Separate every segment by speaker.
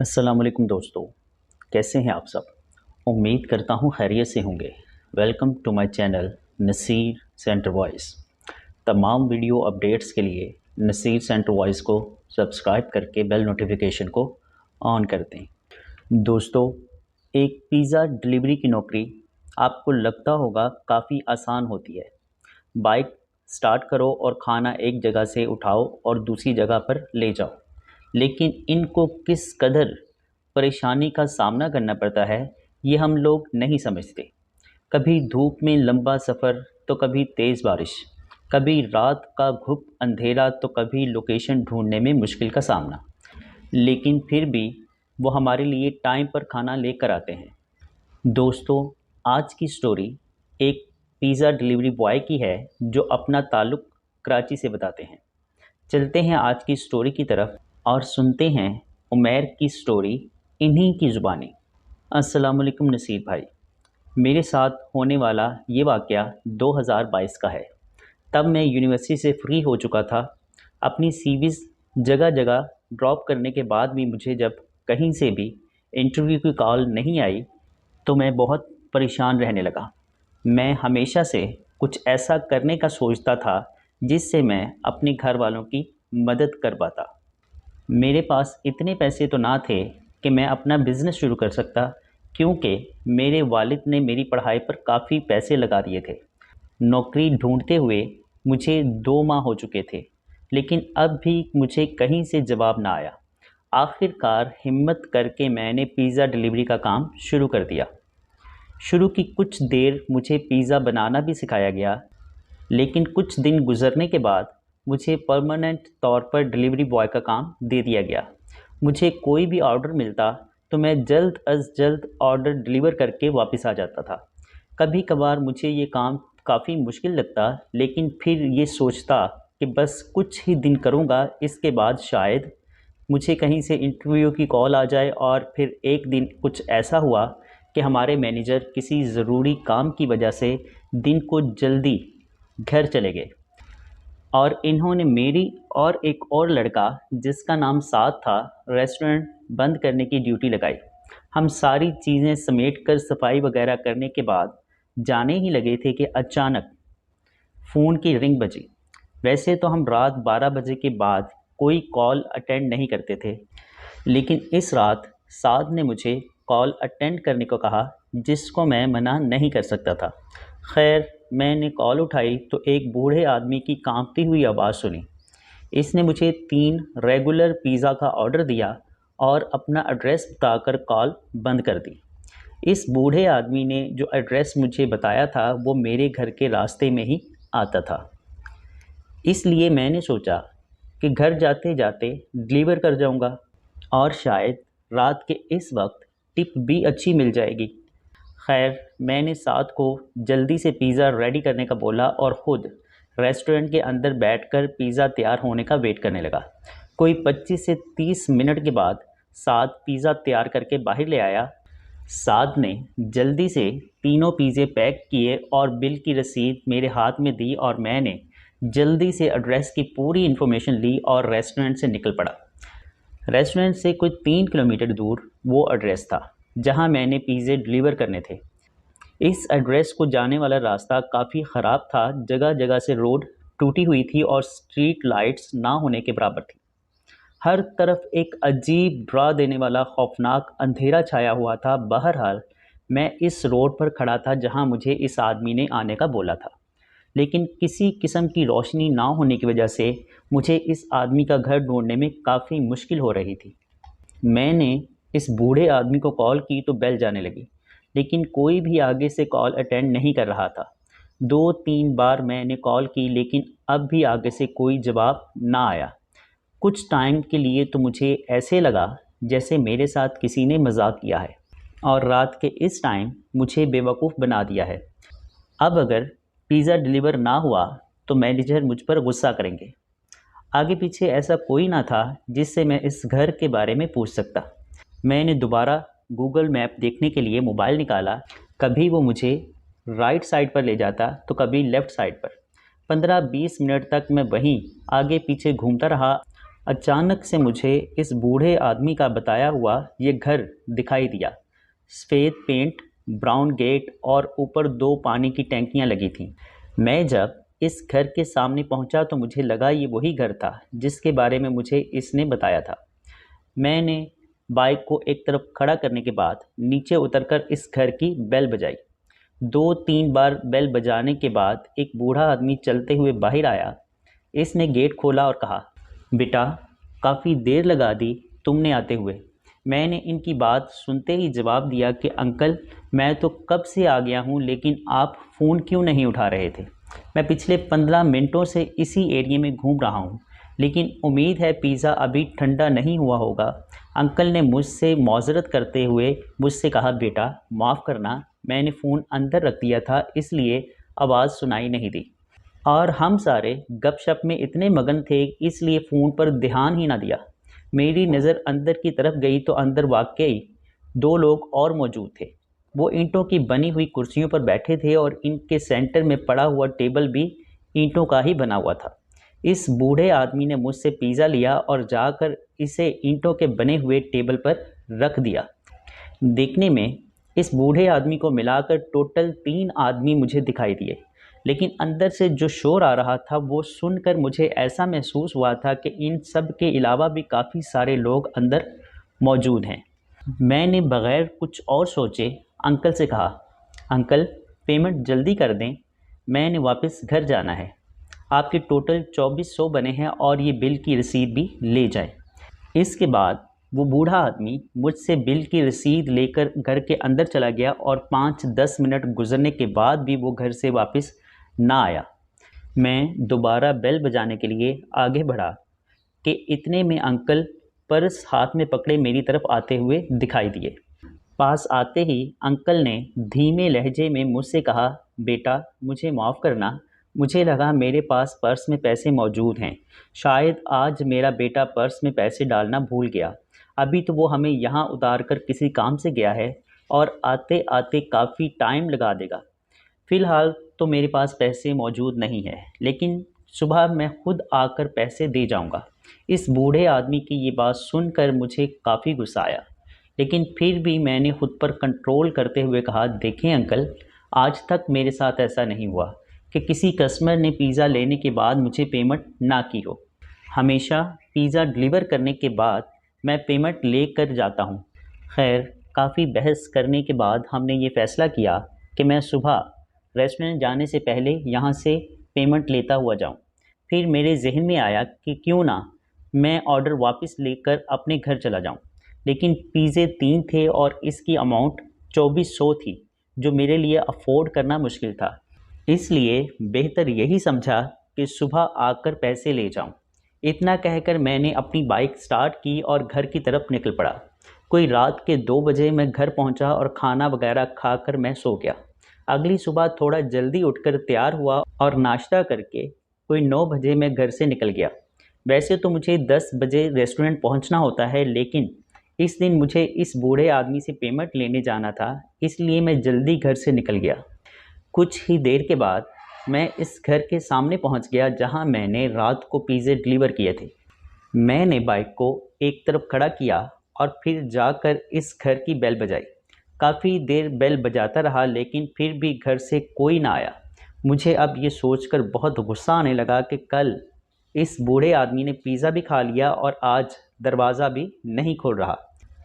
Speaker 1: अस्सलामुअलैकुम दोस्तों, कैसे हैं आप सब। उम्मीद करता हूँ खैरियत से होंगे। Welcome to my channel Naseer center voice. तमाम वीडियो अपडेट्स के लिए नसीर सेंटर वॉइस को सब्सक्राइब करके बेल नोटिफिकेशन को ऑन कर दें। दोस्तों, एक पिज़्ज़ा डिलीवरी की नौकरी आपको लगता होगा काफ़ी आसान होती है। बाइक स्टार्ट करो और खाना एक जगह से उठाओ और दूसरी जगह पर ले जाओ। लेकिन इनको किस कदर परेशानी का सामना करना पड़ता है, ये हम लोग नहीं समझते। कभी धूप में लंबा सफ़र तो कभी तेज़ बारिश, कभी रात का घुप अंधेरा तो कभी लोकेशन ढूंढने में मुश्किल का सामना। लेकिन फिर भी वो हमारे लिए टाइम पर खाना लेकर आते हैं। दोस्तों, आज की स्टोरी एक पिज़्ज़ा डिलीवरी बॉय की है जो अपना ताल्लुक़ कराची से बताते हैं। चलते हैं आज की स्टोरी की तरफ और सुनते हैं उमैर की स्टोरी इन्हीं की ज़ुबानी। अस्सलामुअलैकुम नसीर भाई, मेरे साथ होने वाला ये वाक़या 2022 का है। तब मैं यूनिवर्सिटी से फ्री हो चुका था। अपनी सीवीज़ जगह जगह ड्रॉप करने के बाद भी मुझे जब कहीं से भी इंटरव्यू की कॉल नहीं आई तो मैं बहुत परेशान रहने लगा। मैं हमेशा से कुछ ऐसा करने का सोचता था जिससे मैं अपने घर वालों की मदद कर पाता। मेरे पास इतने पैसे तो ना थे कि मैं अपना बिज़नेस शुरू कर सकता, क्योंकि मेरे वालिद ने मेरी पढ़ाई पर काफ़ी पैसे लगा दिए थे। नौकरी ढूंढते हुए मुझे 2 माह हो चुके थे, लेकिन अब भी मुझे कहीं से जवाब ना आया। आखिरकार हिम्मत करके मैंने पिज़्ज़ा डिलीवरी का काम शुरू कर दिया। शुरू की कुछ देर मुझे पिज़्ज़ा बनाना भी सिखाया गया, लेकिन कुछ दिन गुजरने के बाद मुझे परमानेंट तौर पर डिलीवरी बॉय का काम दे दिया गया। मुझे कोई भी ऑर्डर मिलता तो मैं जल्द अज़ जल्द ऑर्डर डिलीवर करके वापस आ जाता था। कभी कभार मुझे ये काम काफ़ी मुश्किल लगता, लेकिन फिर ये सोचता कि बस कुछ ही दिन करूँगा, इसके बाद शायद मुझे कहीं से इंटरव्यू की कॉल आ जाए। और फिर एक दिन कुछ ऐसा हुआ कि हमारे मैनेजर किसी ज़रूरी काम की वजह से दिन को जल्दी घर चले गए और इन्होंने मेरी और एक और लड़का जिसका नाम साद था, रेस्टोरेंट बंद करने की ड्यूटी लगाई। हम सारी चीज़ें समेट कर सफाई वगैरह करने के बाद जाने ही लगे थे कि अचानक फ़ोन की रिंग बजी। वैसे तो हम रात 12 बजे के बाद कोई कॉल अटेंड नहीं करते थे, लेकिन इस रात साद ने मुझे कॉल अटेंड करने को कहा, जिसको मैं मना नहीं कर सकता था। खैर, मैंने कॉल उठाई तो एक बूढ़े आदमी की कांपती हुई आवाज़ सुनी। इसने मुझे 3 रेगुलर पिज़्ज़ा का ऑर्डर दिया और अपना एड्रेस बताकर कॉल बंद कर दी। इस बूढ़े आदमी ने जो एड्रेस मुझे बताया था वो मेरे घर के रास्ते में ही आता था, इसलिए मैंने सोचा कि घर जाते जाते डिलीवर कर जाऊंगा और शायद रात के इस वक्त टिप भी अच्छी मिल जाएगी। खैर, मैंने साद को जल्दी से पिज़्ज़ा रेडी करने का बोला और ख़ुद रेस्टोरेंट के अंदर बैठकर पिज़्ज़ा तैयार होने का वेट करने लगा। कोई 25 से 30 मिनट के बाद साद पिज़्ज़ा तैयार करके बाहर ले आया। साद ने जल्दी से तीनों पिज़्ज़े पैक किए और बिल की रसीद मेरे हाथ में दी और मैंने जल्दी से एड्रेस की पूरी इन्फॉर्मेशन ली और रेस्टोरेंट से निकल पड़ा। रेस्टोरेंट से कोई 3 किलोमीटर दूर वो एड्रेस था जहां मैंने पिज़्ज़े डिलीवर करने थे। इस एड्रेस को जाने वाला रास्ता काफ़ी ख़राब था। जगह जगह से रोड टूटी हुई थी और स्ट्रीट लाइट्स ना होने के बराबर थी। हर तरफ एक अजीब डरा देने वाला खौफनाक अंधेरा छाया हुआ था। बहरहाल, मैं इस रोड पर खड़ा था जहां मुझे इस आदमी ने आने का बोला था, लेकिन किसी किस्म की रोशनी ना होने की वजह से मुझे इस आदमी का घर ढूंढने में काफ़ी मुश्किल हो रही थी। मैंने इस बूढ़े आदमी को कॉल की तो बेल जाने लगी, लेकिन कोई भी आगे से कॉल अटेंड नहीं कर रहा था। 2-3 बार मैंने कॉल की, लेकिन अब भी आगे से कोई जवाब ना आया। कुछ टाइम के लिए तो मुझे ऐसे लगा जैसे मेरे साथ किसी ने मजाक किया है और रात के इस टाइम मुझे बेवकूफ़ बना दिया है। अब अगर पिज़्ज़ा डिलीवर ना हुआ तो मैनेजर मुझ पर गुस्सा करेंगे। आगे पीछे ऐसा कोई ना था जिससे मैं इस घर के बारे में पूछ सकता। मैंने दोबारा गूगल मैप देखने के लिए मोबाइल निकाला। कभी वो मुझे राइट साइड पर ले जाता तो कभी लेफ़्ट साइड पर। 15-20 मिनट तक मैं वहीं आगे पीछे घूमता रहा अचानक से मुझे इस बूढ़े आदमी का बताया हुआ ये घर दिखाई दिया। सफ़ेद पेंट, ब्राउन गेट और ऊपर 2 पानी की टैंकियां लगी थीं। मैं जब इस घर के सामने पहुंचा तो मुझे लगा ये वही घर था जिसके बारे में मुझे इसने बताया था। मैंने बाइक को एक तरफ खड़ा करने के बाद नीचे उतरकर इस घर की बेल बजाई। 2-3 बार बेल बजाने के बाद एक बूढ़ा आदमी चलते हुए बाहर आया। इसने गेट खोला और कहा, बेटा, काफ़ी देर लगा दी तुमने आते हुए। मैंने इनकी बात सुनते ही जवाब दिया कि अंकल, मैं तो कब से आ गया हूँ, लेकिन आप फ़ोन क्यों नहीं उठा रहे थे? मैं पिछले 15 मिनटों से इसी एरिया में घूम रहा हूँ, लेकिन उम्मीद है पिज़्ज़ा अभी ठंडा नहीं हुआ होगा। अंकल ने मुझसे मौजरत करते हुए मुझसे कहा, बेटा माफ़ करना, मैंने फ़ोन अंदर रख दिया था इसलिए आवाज़ सुनाई नहीं दी। और हम सारे गपशप में इतने मगन थे इसलिए फ़ोन पर ध्यान ही ना दिया। मेरी नज़र अंदर की तरफ गई तो अंदर वाकई 2 लोग और मौजूद थे। वो ईंटों की बनी हुई कुर्सियों पर बैठे थे और इनके सेंटर में पड़ा हुआ टेबल भी ईंटों का ही बना हुआ था। इस बूढ़े आदमी ने मुझसे पिज़्ज़ा लिया और जाकर इसे ईंटों के बने हुए टेबल पर रख दिया। देखने में इस बूढ़े आदमी को मिलाकर टोटल 3 आदमी मुझे दिखाई दिए, लेकिन अंदर से जो शोर आ रहा था वो सुनकर मुझे ऐसा महसूस हुआ था कि इन सब के अलावा भी काफ़ी सारे लोग अंदर मौजूद हैं। मैंने बग़ैर कुछ और सोचे अंकल से कहा, अंकल पेमेंट जल्दी कर दें, मैंने वापस घर जाना है। आपके टोटल 2400 बने हैं और ये बिल की रसीद भी ले जाएं। इसके बाद वो बूढ़ा आदमी मुझसे बिल की रसीद लेकर घर के अंदर चला गया और 5-10 मिनट गुजरने के बाद भी वो घर से वापस ना आया। मैं दोबारा बेल बजाने के लिए आगे बढ़ा कि इतने में अंकल पर्स हाथ में पकड़े मेरी तरफ आते हुए दिखाई दिए। पास आते ही अंकल ने धीमे लहजे में मुझसे कहा, बेटा मुझे माफ़ करना, मुझे लगा मेरे पास पर्स में पैसे मौजूद हैं। शायद आज मेरा बेटा पर्स में पैसे डालना भूल गया। अभी तो वो हमें यहाँ उतार कर किसी काम से गया है और आते आते काफ़ी टाइम लगा देगा। फ़िलहाल तो मेरे पास पैसे मौजूद नहीं है, लेकिन सुबह मैं खुद आकर पैसे दे जाऊँगा। इस बूढ़े आदमी की ये बात सुनकर मुझे काफ़ी गुस्सा आया, लेकिन फिर भी मैंने खुद पर कंट्रोल करते हुए कहा, देखें अंकल, आज तक मेरे साथ ऐसा नहीं हुआ कि किसी कस्टमर ने पिज़्ज़ा लेने के बाद मुझे पेमेंट ना की हो। हमेशा पिज़्ज़ा डिलीवर करने के बाद मैं पेमेंट लेकर जाता हूँ। खैर, काफ़ी बहस करने के बाद हमने ये फ़ैसला किया कि मैं सुबह रेस्टोरेंट जाने से पहले यहाँ से पेमेंट लेता हुआ जाऊँ। फिर मेरे जहन में आया कि क्यों ना मैं ऑर्डर वापस लेकर अपने घर चला जाऊँ, लेकिन पिज़्ज़े 3 थे और इसकी अमाउंट 2400 थी, जो मेरे लिए अफोर्ड करना मुश्किल था। इसलिए बेहतर यही समझा कि सुबह आकर पैसे ले जाऊँ। इतना कहकर मैंने अपनी बाइक स्टार्ट की और घर की तरफ निकल पड़ा। कोई रात के 2 बजे मैं घर पहुंचा और खाना वगैरह खाकर मैं सो गया। अगली सुबह थोड़ा जल्दी उठकर तैयार हुआ और नाश्ता करके कोई 9 बजे मैं घर से निकल गया। वैसे तो मुझे 10 बजे रेस्टोरेंट पहुंचना होता है, लेकिन इस दिन मुझे इस बूढ़े आदमी से पेमेंट लेने जाना था, इसलिए मैं जल्दी घर से निकल गया। कुछ ही देर के बाद मैं इस घर के सामने पहुंच गया जहां मैंने रात को पिज़्ज़े डिलीवर किए थे। मैंने बाइक को एक तरफ खड़ा किया और फिर जाकर इस घर की बेल बजाई। काफ़ी देर बेल बजाता रहा, लेकिन फिर भी घर से कोई ना आया। मुझे अब ये सोचकर बहुत गुस्सा आने लगा कि कल इस बूढ़े आदमी ने पिज़्ज़ा भी खा लिया और आज दरवाज़ा भी नहीं खोल रहा।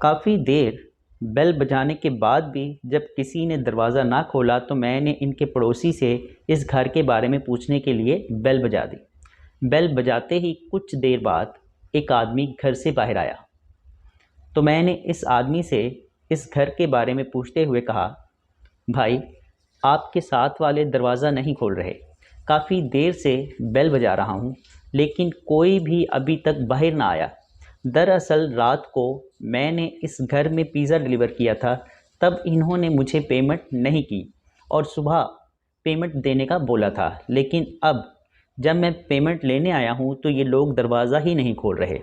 Speaker 1: काफ़ी देर बेल बजाने के बाद भी जब किसी ने दरवाज़ा ना खोला तो मैंने इनके पड़ोसी से इस घर के बारे में पूछने के लिए बेल बजा दी। बेल बजाते ही कुछ देर बाद एक आदमी घर से बाहर आया, तो मैंने इस आदमी से इस घर के बारे में पूछते हुए कहा, भाई, आपके साथ वाले दरवाज़ा नहीं खोल रहे। काफ़ी देर से बेल बजा रहा हूँ, लेकिन कोई भी अभी तक बाहर ना आया। दरअसल रात को मैंने इस घर में पिज़्ज़ा डिलीवर किया था, तब इन्होंने मुझे पेमेंट नहीं की और सुबह पेमेंट देने का बोला था, लेकिन अब जब मैं पेमेंट लेने आया हूँ तो ये लोग दरवाज़ा ही नहीं खोल रहे।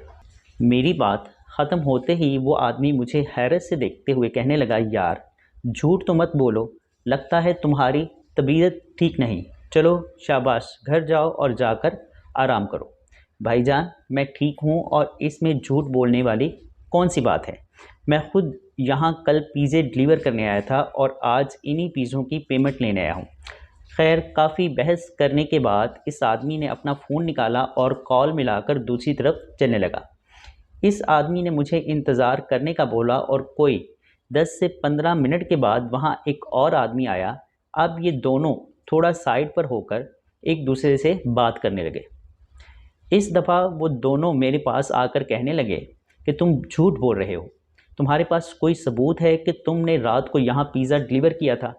Speaker 1: मेरी बात ख़त्म होते ही वो आदमी मुझे हैरत से देखते हुए कहने लगा, यार झूठ तो मत बोलो, लगता है तुम्हारी तबीयत ठीक नहीं। चलो शाबाश, घर जाओ और जाकर आराम करो। भाईजान मैं ठीक हूँ और इसमें झूठ बोलने वाली कौन सी बात है। मैं खुद यहाँ कल पिज़्ज़े डिलीवर करने आया था और आज इन्हीं पिज़्ज़ों की पेमेंट लेने आया हूँ। खैर काफ़ी बहस करने के बाद इस आदमी ने अपना फ़ोन निकाला और कॉल मिलाकर दूसरी तरफ चलने लगा। इस आदमी ने मुझे इंतज़ार करने का बोला और कोई 10 से 15 मिनट के बाद वहाँ एक और आदमी आया। अब ये दोनों थोड़ा साइड पर होकर एक दूसरे से बात करने लगे। इस दफ़ा वो दोनों मेरे पास आकर कहने लगे कि तुम झूठ बोल रहे हो, तुम्हारे पास कोई सबूत है कि तुमने रात को यहाँ पिज़्ज़ा डिलीवर किया था।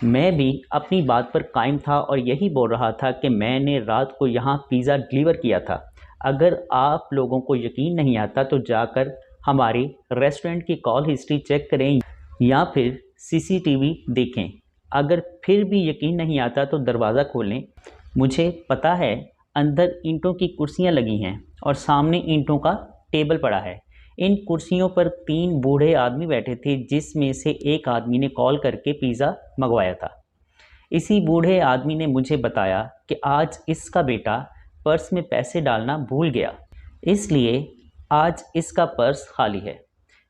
Speaker 1: मैं भी अपनी बात पर कायम था और यही बोल रहा था कि मैंने रात को यहाँ पिज़्ज़ा डिलीवर किया था। अगर आप लोगों को यकीन नहीं आता तो जाकर हमारी रेस्टोरेंट की कॉल हिस्ट्री चेक करें या फिर सीसीटीवी देखें। अगर फिर भी यकीन नहीं आता तो दरवाज़ा खोलें। मुझे पता है अंदर ईंटों की कुर्सियाँ लगी हैं और सामने ईंटों का टेबल पड़ा है। इन कुर्सियों पर 3 बूढ़े आदमी बैठे थे जिसमें से एक आदमी ने कॉल करके पिज़्ज़ा मंगवाया था। इसी बूढ़े आदमी ने मुझे बताया कि आज इसका बेटा पर्स में पैसे डालना भूल गया, इसलिए आज इसका पर्स खाली है।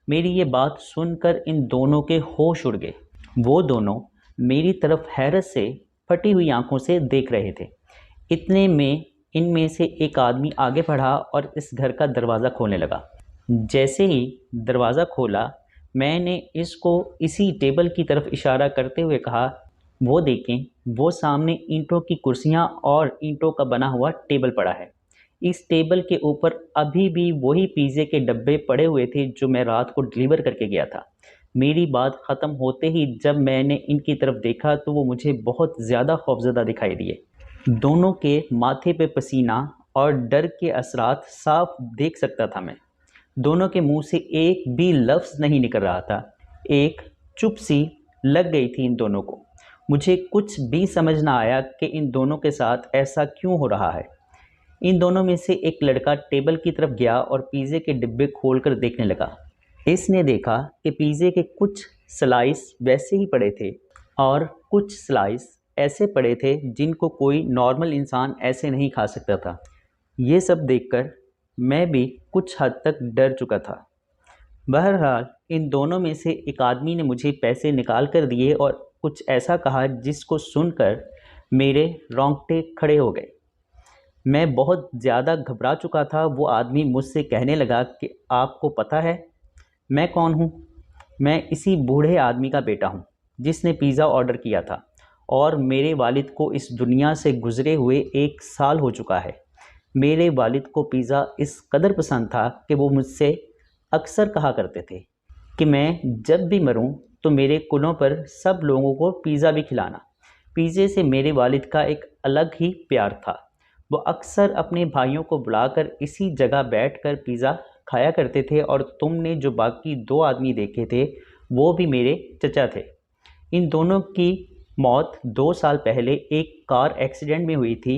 Speaker 1: मेरी ये बात सुनकर इन दोनों के होश उड़ गए। वो दोनों मेरी तरफ हैरत से फटी हुई आंखों से देख रहे थे। इतने में इनमें से एक आदमी आगे बढ़ा और इस घर का दरवाज़ा खोलने लगा। जैसे ही दरवाज़ा खोला मैंने इसको इसी टेबल की तरफ इशारा करते हुए कहा, वो देखें, वो सामने ईंटों की कुर्सियाँ और ईंटों का बना हुआ टेबल पड़ा है। इस टेबल के ऊपर अभी भी वही पिज़्ज़े के डब्बे पड़े हुए थे जो मैं रात को डिलीवर करके गया था। मेरी बात ख़त्म होते ही जब मैंने इनकी तरफ देखा तो वो मुझे बहुत ज़्यादा खौफज़दा दिखाई दिए। दोनों के माथे पे पसीना और डर के असरात साफ देख सकता था मैं। दोनों के मुंह से एक भी लफ्ज़ नहीं निकल रहा था। एक चुप सी लग गई थी इन दोनों को। मुझे कुछ भी समझ ना आया कि इन दोनों के साथ ऐसा क्यों हो रहा है। इन दोनों में से एक लड़का टेबल की तरफ गया और पिज़्ज़े के डिब्बे खोलकर देखने लगा। इसने देखा कि पिज़्ज़े के कुछ स्लाइस वैसे ही पड़े थे और कुछ स्लाइस ऐसे पड़े थे जिनको कोई नॉर्मल इंसान ऐसे नहीं खा सकता था। ये सब देखकर मैं भी कुछ हद तक डर चुका था। बहरहाल इन दोनों में से एक आदमी ने मुझे पैसे निकाल कर दिए और कुछ ऐसा कहा जिसको सुनकर मेरे रोंगटे खड़े हो गए। मैं बहुत ज़्यादा घबरा चुका था। वो आदमी मुझसे कहने लगा कि आपको पता है मैं कौन हूँ? मैं इसी बूढ़े आदमी का बेटा हूँ जिसने पिज़्ज़ा ऑर्डर किया था और मेरे वालिद को इस दुनिया से गुज़रे हुए 1 साल हो चुका है। मेरे वालिद को पिज़्ज़ा इस कदर पसंद था कि वो मुझसे अक्सर कहा करते थे कि मैं जब भी मरूं तो मेरे कुलों पर सब लोगों को पिज़्ज़ा भी खिलाना। पिज़्ज़े से मेरे वालिद का एक अलग ही प्यार था। वो अक्सर अपने भाइयों को बुलाकर इसी जगह बैठकर पिज़्ज़ा खाया करते थे और तुमने जो बाकी 2 आदमी देखे थे वो भी मेरे चचा थे। इन दोनों की मौत 2 साल पहले एक कार एक्सीडेंट में हुई थी।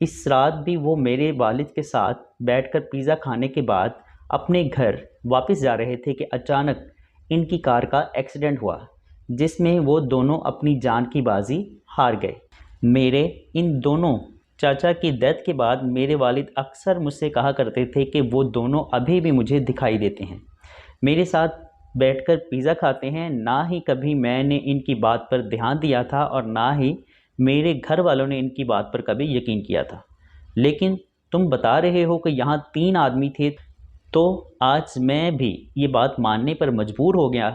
Speaker 1: इस रात भी वो मेरे वालिद के साथ बैठकर पिज़्ज़ा खाने के बाद अपने घर वापस जा रहे थे कि अचानक इनकी कार का एक्सीडेंट हुआ जिसमें वो दोनों अपनी जान की बाजी हार गए। मेरे इन दोनों चाचा की डेथ के बाद मेरे वालिद अक्सर मुझसे कहा करते थे कि वो दोनों अभी भी मुझे दिखाई देते हैं, मेरे साथ बैठकर पिज़्ज़ा खाते हैं। ना ही कभी मैंने इनकी बात पर ध्यान दिया था और ना ही मेरे घर वालों ने इनकी बात पर कभी यकीन किया था। लेकिन तुम बता रहे हो कि यहाँ 3 आदमी थे, तो आज मैं भी ये बात मानने पर मजबूर हो गया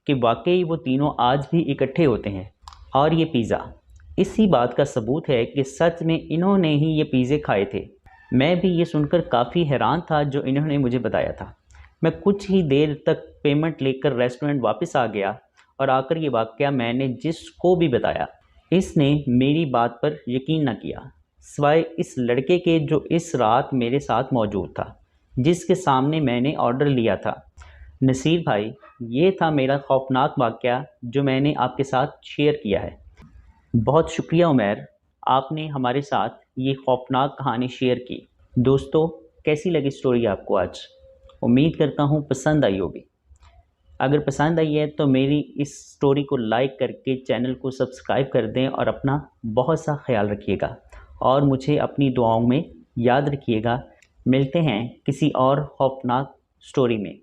Speaker 1: कि वाकई वो तीनों आज भी इकट्ठे होते हैं। और ये पिज़्ज़ा इसी बात का सबूत है कि सच में इन्होंने ही ये पिज़्ज़े खाए थे। मैं भी ये सुनकर काफ़ी हैरान था जो इन्होंने मुझे बताया था। मैं कुछ ही देर तक पेमेंट लेकर रेस्टोरेंट वापस आ गया और आकर ये वाक़या मैंने जिसको भी बताया, इसने मेरी बात पर यकीन न किया, सिवाय इस लड़के के जो इस रात मेरे साथ मौजूद था, जिसके सामने मैंने ऑर्डर लिया था। नसीर भाई, ये था मेरा खौफनाक वाक़या जो मैंने आपके साथ शेयर किया है। बहुत शुक्रिया उमैर, आपने हमारे साथ ये खौफनाक कहानी शेयर की। दोस्तों, कैसी लगी स्टोरी आपको आज? उम्मीद करता हूँ पसंद आई होगी। अगर पसंद आई है तो मेरी इस स्टोरी को लाइक करके चैनल को सब्सक्राइब कर दें और अपना बहुत सा ख्याल रखिएगा और मुझे अपनी दुआओं में याद रखिएगा। मिलते हैं किसी और खौफनाक स्टोरी में।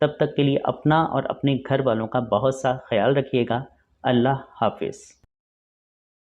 Speaker 1: तब तक के लिए अपना और अपने घर वालों का बहुत सा ख्याल रखिएगा। अल्लाह हाफिज़।